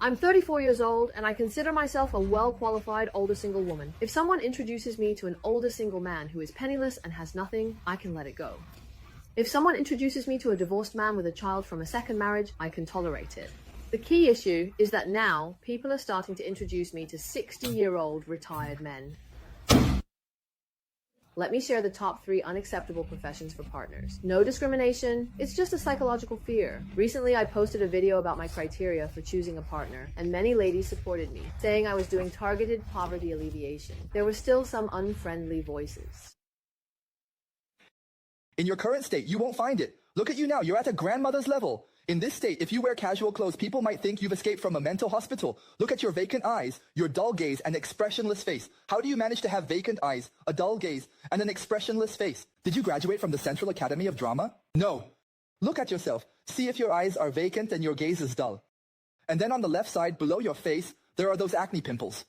I'm 34 years old, and I consider myself a well-qualified older single woman. If someone introduces me to an older single man who is penniless and has nothing, I can let it go. If someone introduces me to a divorced man with a child from a second marriage, I can tolerate it. The key issue is that now people are starting to introduce me to 60-year-old retired men. Let me share the top 3 unacceptable professions for partners. No discrimination, it's just a psychological fear. Recently, I posted a video about my criteria for choosing a partner, and many ladies supported me, saying I was doing targeted poverty alleviation. There were still some unfriendly voices. In your current state, you won't find it. Look at you now, you're at a grandmother's level. In this state, if you wear casual clothes, people might think you've escaped from a mental hospital. Look at your vacant eyes, your dull gaze, and expressionless face. How do you manage to have vacant eyes, a dull gaze, and an expressionless face? Did you graduate from the Central Academy of Drama? No. Look at yourself. See if your eyes are vacant and your gaze is dull. And then on the left side, below your face, there are those acne pimples.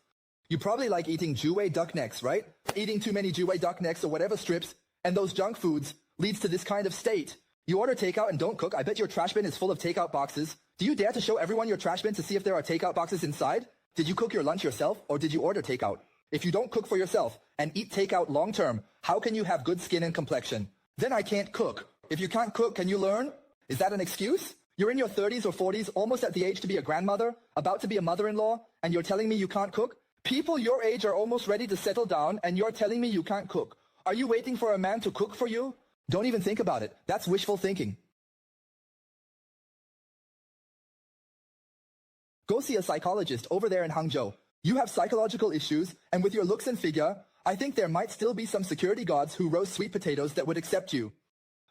You probably like eating Juway duck necks, right? Eating too many Juway duck necks or whatever strips, and those junk foods leads to this kind of state. You order takeout and don't cook. I bet your trash bin is full of takeout boxes. Do you dare to show everyone your trash bin to see if there are takeout boxes inside? Did you cook your lunch yourself or did you order takeout? If you don't cook for yourself and eat takeout long term, how can you have good skin and complexion? Then I can't cook. If you can't cook, can you learn? Is that an excuse? You're in your 30s or 40s, almost at the age to be a grandmother, about to be a mother-in-law, and you're telling me you can't cook? People your age are almost ready to settle down and you're telling me you can't cook. Are you waiting for a man to cook for you? Don't even think about it. That's wishful thinking. Go see a psychologist over there in Hangzhou. You have psychological issues, and with your looks and figure, I think there might still be some security guards who roast sweet potatoes that would accept you.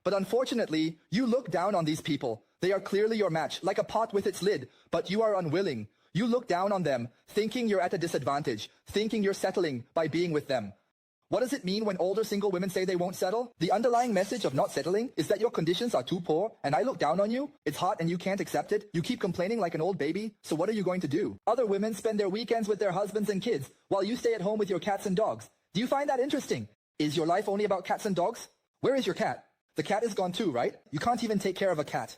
But unfortunately, you look down on these people. They are clearly your match, like a pot with its lid, but you are unwilling. You look down on them, thinking you're at a disadvantage, thinking you're settling by being with them. What does it mean when older single women say they won't settle? The underlying message of not settling is that your conditions are too poor and I look down on you. It's hot and you can't accept it. You keep complaining like an old baby. So what are you going to do? Other women spend their weekends with their husbands and kids while you stay at home with your cats and dogs. Do you find that interesting? Is your life only about cats and dogs? Where is your cat? The cat is gone too, right? You can't even take care of a cat.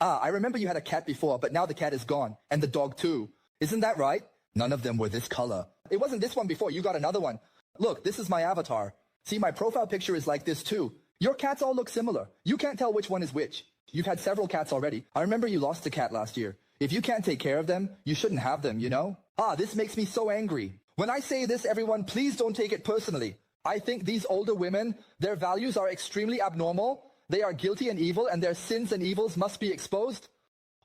Ah, I remember you had a cat before, but now the cat is gone. And the dog too. Isn't that right? None of them were this color. It wasn't this one before. You got another one. Look, this is my avatar. See, my profile picture is like this too. Your cats all look similar. You can't tell which one is which. You've had several cats already. I remember you lost a cat last year. If you can't take care of them, you shouldn't have them, you know? Ah, this makes me so angry. When I say this, everyone, please don't take it personally. I think these older women, their values are extremely abnormal. They are guilty and evil, and their sins and evils must be exposed.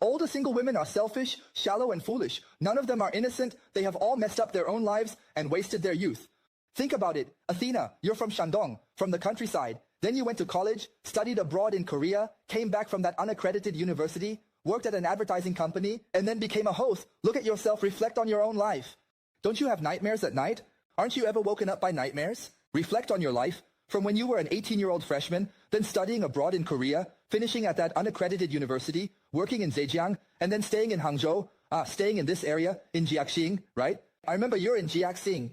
Older single women are selfish, shallow, and foolish. None of them are innocent. They have all messed up their own lives and wasted their youth. Think about it. Athena, you're from Shandong, from the countryside. Then you went to college, studied abroad in Korea, came back from that unaccredited university, worked at an advertising company, and then became a host. Look at yourself, reflect on your own life. Don't you have nightmares at night? Aren't you ever woken up by nightmares? Reflect on your life, from when you were an 18-year-old freshman, then studying abroad in Korea, finishing at that unaccredited university, working in Zhejiang, and then staying in Hangzhou, staying in this area, in Jiaxing, right? I remember you're in Jiaxing.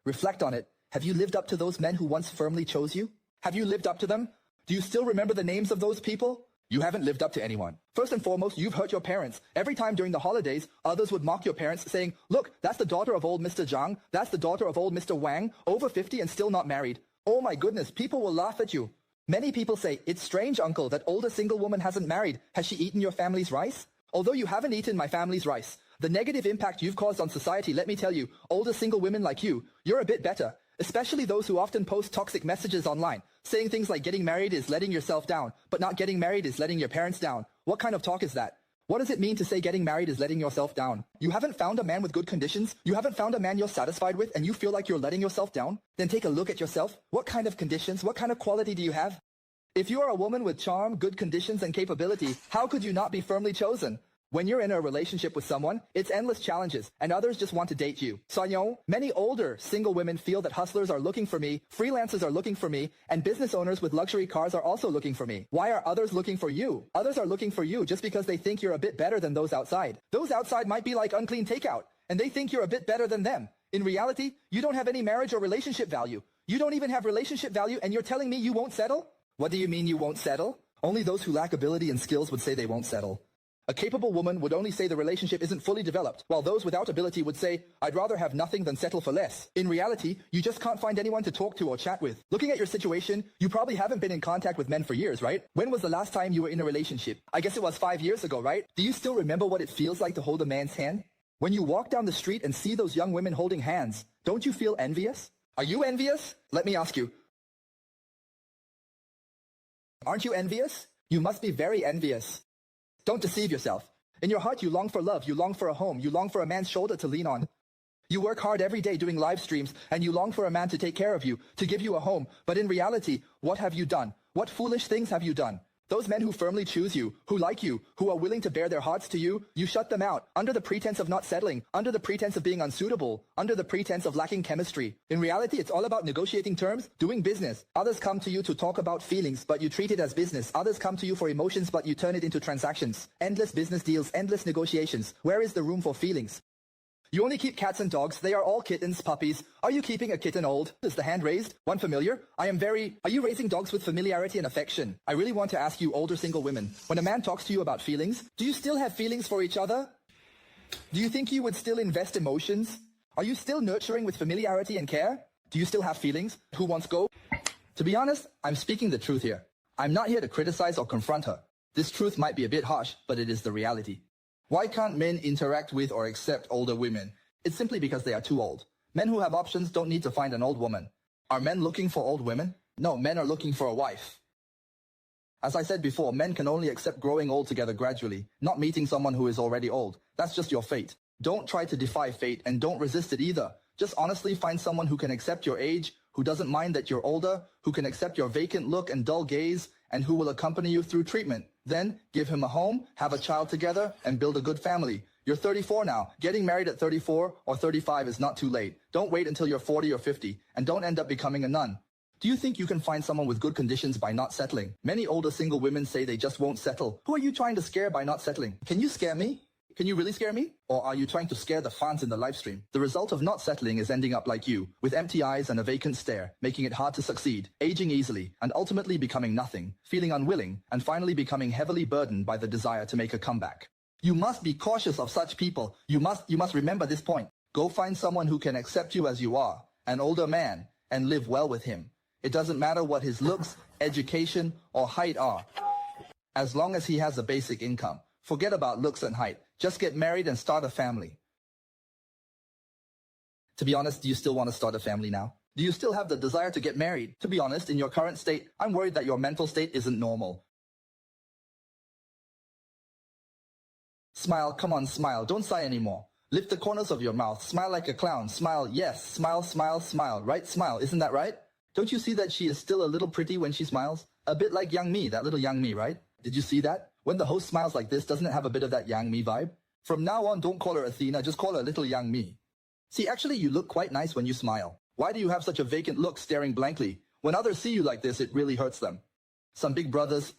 Reflect on it. Have you lived up to those men who once firmly chose you? Have you lived up to them? Do you still remember the names of those people? You haven't lived up to anyone. First and foremost, you've hurt your parents. Every time during the holidays, others would mock your parents saying, look, that's the daughter of old Mr. Zhang. That's the daughter of old Mr. Wang, over 50 and still not married. Oh my goodness, people will laugh at you. Many people say, it's strange, uncle, that older single woman hasn't married. Has she eaten your family's rice? Although you haven't eaten my family's rice, the negative impact you've caused on society, let me tell you, older single women like you, you're a bit better. Especially those who often post toxic messages online, saying things like getting married is letting yourself down, but not getting married is letting your parents down. What kind of talk is that? What does it mean to say getting married is letting yourself down? You haven't found a man with good conditions? You haven't found a man you're satisfied with and you feel like you're letting yourself down? Then take a look at yourself. What kind of conditions, what kind of quality do you have? If you are a woman with charm, good conditions, and capability, how could you not be firmly chosen? When you're in a relationship with someone, it's endless challenges, and others just want to date you. Sanyo, many older single women feel that hustlers are looking for me, freelancers are looking for me, and business owners with luxury cars are also looking for me. Why are others looking for you? Others are looking for you just because they think you're a bit better than those outside. Those outside might be like unclean takeout, and they think you're a bit better than them. In reality, you don't have any marriage or relationship value. You don't even have relationship value, and you're telling me you won't settle? What do you mean you won't settle? Only those who lack ability and skills would say they won't settle. A capable woman would only say the relationship isn't fully developed, while those without ability would say, I'd rather have nothing than settle for less. In reality, you just can't find anyone to talk to or chat with. Looking at your situation, you probably haven't been in contact with men for years, right? When was the last time you were in a relationship? I guess it was 5 years ago, right? Do you still remember what it feels like to hold a man's hand? When you walk down the street and see those young women holding hands, don't you feel envious? Are you envious? Let me ask you. Aren't you envious? You must be very envious. Don't deceive yourself. In your heart, you long for love, you long for a home, you long for a man's shoulder to lean on. You work hard every day doing live streams, and you long for a man to take care of you, to give you a home. But in reality, what have you done? What foolish things have you done? Those men who firmly choose you, who like you, who are willing to bare their hearts to you, you shut them out, under the pretense of not settling, under the pretense of being unsuitable, under the pretense of lacking chemistry. In reality, it's all about negotiating terms, doing business. Others come to you to talk about feelings, but you treat it as business. Others come to you for emotions, but you turn it into transactions. Endless business deals, endless negotiations. Where is the room for feelings? You only keep cats and dogs. They are all kittens, puppies. Are you keeping a kitten old? Is the hand raised? One familiar? Are you raising dogs with familiarity and affection? I really want to ask you older single women, when a man talks to you about feelings, do you still have feelings for each other? Do you think you would still invest emotions? Are you still nurturing with familiarity and care? Do you still have feelings? Who wants go? To be honest, I'm speaking the truth here. I'm not here to criticize or confront her. This truth might be a bit harsh, but it is the reality. Why can't men interact with or accept older women? It's simply because they are too old. Men who have options don't need to find an old woman. Are men looking for old women? No, men are looking for a wife. As I said before, men can only accept growing old together gradually, not meeting someone who is already old. That's just your fate. Don't try to defy fate and don't resist it either. Just honestly find someone who can accept your age, who doesn't mind that you're older, who can accept your vacant look and dull gaze, and who will accompany you through treatment. Then, give him a home, have a child together, and build a good family. You're 34 now. Getting married at 34 or 35 is not too late. Don't wait until you're 40 or 50, and don't end up becoming a nun. Do you think you can find someone with good conditions by not settling? Many older single women say they just won't settle. Who are you trying to scare by not settling? Can you scare me? Can you really scare me? Or are you trying to scare the fans in the live stream? The result of not settling is ending up like you, with empty eyes and a vacant stare, making it hard to succeed, aging easily, and ultimately becoming nothing, feeling unwilling, and finally becoming heavily burdened by the desire to make a comeback. You must be cautious of such people. You must remember this point. Go find someone who can accept you as you are, an older man, and live well with him. It doesn't matter what his looks, education, or height are, as long as he has a basic income. Forget about looks and height. Just get married and start a family. To be honest, do you still want to start a family now? Do you still have the desire to get married? To be honest, in your current state, I'm worried that your mental state isn't normal. Smile, come on, smile. Don't sigh anymore. Lift the corners of your mouth. Smile like a clown. Smile, yes. Smile, smile, smile. Right? Smile. Isn't that right? Don't you see that she is still a little pretty when she smiles? A bit like young me, that little young me, right? Did you see that? When the host smiles like this, doesn't it have a bit of that young me vibe? From now on, don't call her Athena, just call her little young me. See, actually, you look quite nice when you smile. Why do you have such a vacant look staring blankly? When others see you like this, it really hurts them. Some big brothers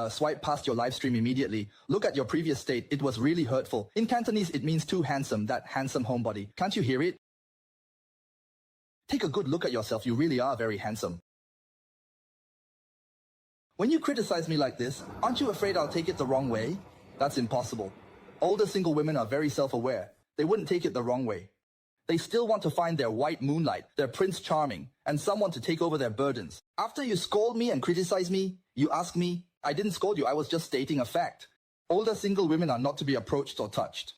swipe past your live stream immediately. Look at your previous state. It was really hurtful. In Cantonese, it means too handsome, that handsome homebody. Can't you hear it? Take a good look at yourself. You really are very handsome. When you criticize me like this, aren't you afraid I'll take it the wrong way? That's impossible. Older single women are very self-aware. They wouldn't take it the wrong way. They still want to find their white moonlight, their Prince Charming, and someone to take over their burdens. After you scold me and criticize me, you ask me, I didn't scold you, I was just stating a fact. Older single women are not to be approached or touched.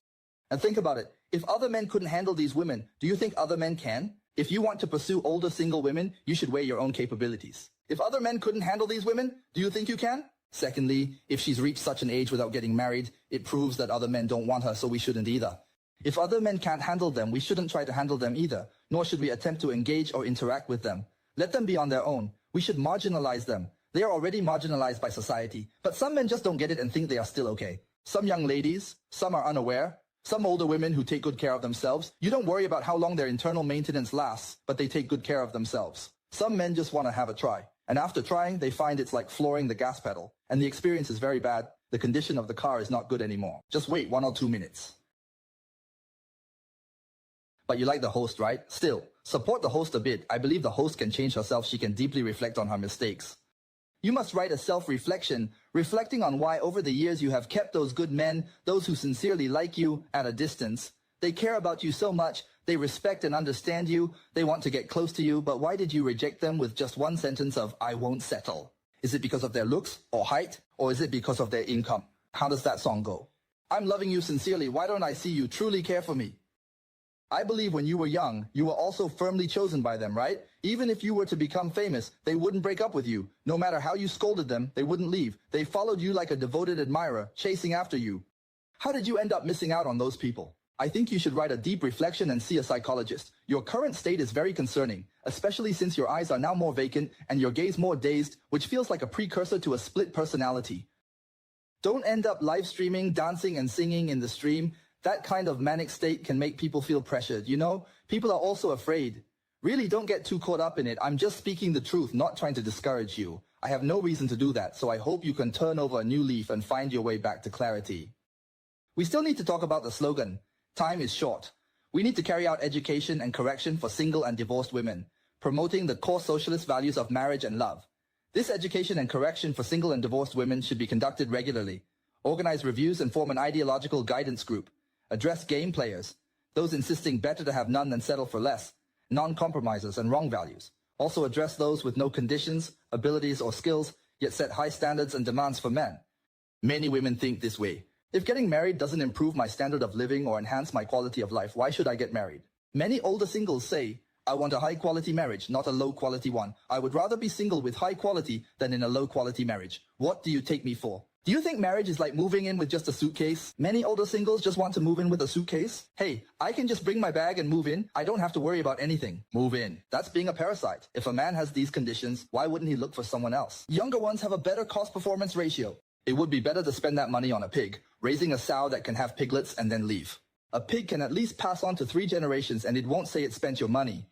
And think about it. If other men couldn't handle these women, do you think other men can? If you want to pursue older single women, you should weigh your own capabilities. If other men couldn't handle these women, do you think you can? Secondly, if she's reached such an age without getting married, it proves that other men don't want her, so we shouldn't either. If other men can't handle them, we shouldn't try to handle them either, nor should we attempt to engage or interact with them. Let them be on their own. We should marginalize them. They are already marginalized by society, but some men just don't get it and think they are still okay. Some young ladies, some are unaware, some older women who take good care of themselves. You don't worry about how long their internal maintenance lasts, but they take good care of themselves. Some men just want to have a try. And after trying, they find it's like flooring the gas pedal. And the experience is very bad. The condition of the car is not good anymore. Just wait 1 or 2 minutes. But you like the host, right? Still, support the host a bit. I believe the host can change herself. She can deeply reflect on her mistakes. You must write a self-reflection, reflecting on why over the years you have kept those good men, those who sincerely like you, at a distance. They care about you so much, they respect and understand you, they want to get close to you, but why did you reject them with just one sentence of, "I won't settle"? Is it because of their looks or height, or is it because of their income? How does that song go? I'm loving you sincerely, why don't I see you truly care for me? I believe when you were young, you were also firmly chosen by them, right? Even if you were to become famous, they wouldn't break up with you. No matter how you scolded them, they wouldn't leave. They followed you like a devoted admirer, chasing after you. How did you end up missing out on those people? I think you should write a deep reflection and see a psychologist. Your current state is very concerning, especially since your eyes are now more vacant and your gaze more dazed, which feels like a precursor to a split personality. Don't end up live streaming, dancing and singing in the stream. That kind of manic state can make people feel pressured, you know? People are also afraid. Really, don't get too caught up in it. I'm just speaking the truth, not trying to discourage you. I have no reason to do that, so I hope you can turn over a new leaf and find your way back to clarity. We still need to talk about the slogan, "Time is short." We need to carry out education and correction for single and divorced women, promoting the core socialist values of marriage and love. This education and correction for single and divorced women should be conducted regularly. Organize reviews and form an ideological guidance group. Address game players, those insisting better to have none than settle for less, non-compromisers and wrong values. Also address those with no conditions, abilities or skills, yet set high standards and demands for men. Many women think this way. If getting married doesn't improve my standard of living or enhance my quality of life, why should I get married? Many older singles say, "I want a high-quality marriage, not a low-quality one. I would rather be single with high quality than in a low-quality marriage. What do you take me for?" Do you think marriage is like moving in with just a suitcase? Many older singles just want to move in with a suitcase. Hey, I can just bring my bag and move in. I don't have to worry about anything. Move in. That's being a parasite. If a man has these conditions, why wouldn't he look for someone else? Younger ones have a better cost-performance ratio. It would be better to spend that money on a pig, raising a sow that can have piglets and then leave. A pig can at least pass on to 3 generations and it won't say it spent your money.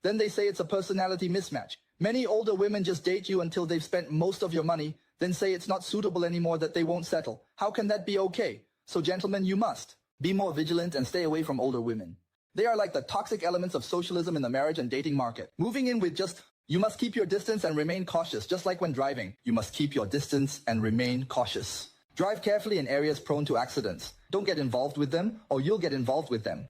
Then they say it's a personality mismatch. Many older women just date you until they've spent most of your money, then say it's not suitable anymore, that they won't settle. How can that be okay? So gentlemen, you must be more vigilant and stay away from older women. They are like the toxic elements of socialism in the marriage and dating market. Moving in with just, you must keep your distance and remain cautious, just like when driving. You must keep your distance and remain cautious. Drive carefully in areas prone to accidents. Don't get involved with them or you'll get involved with them.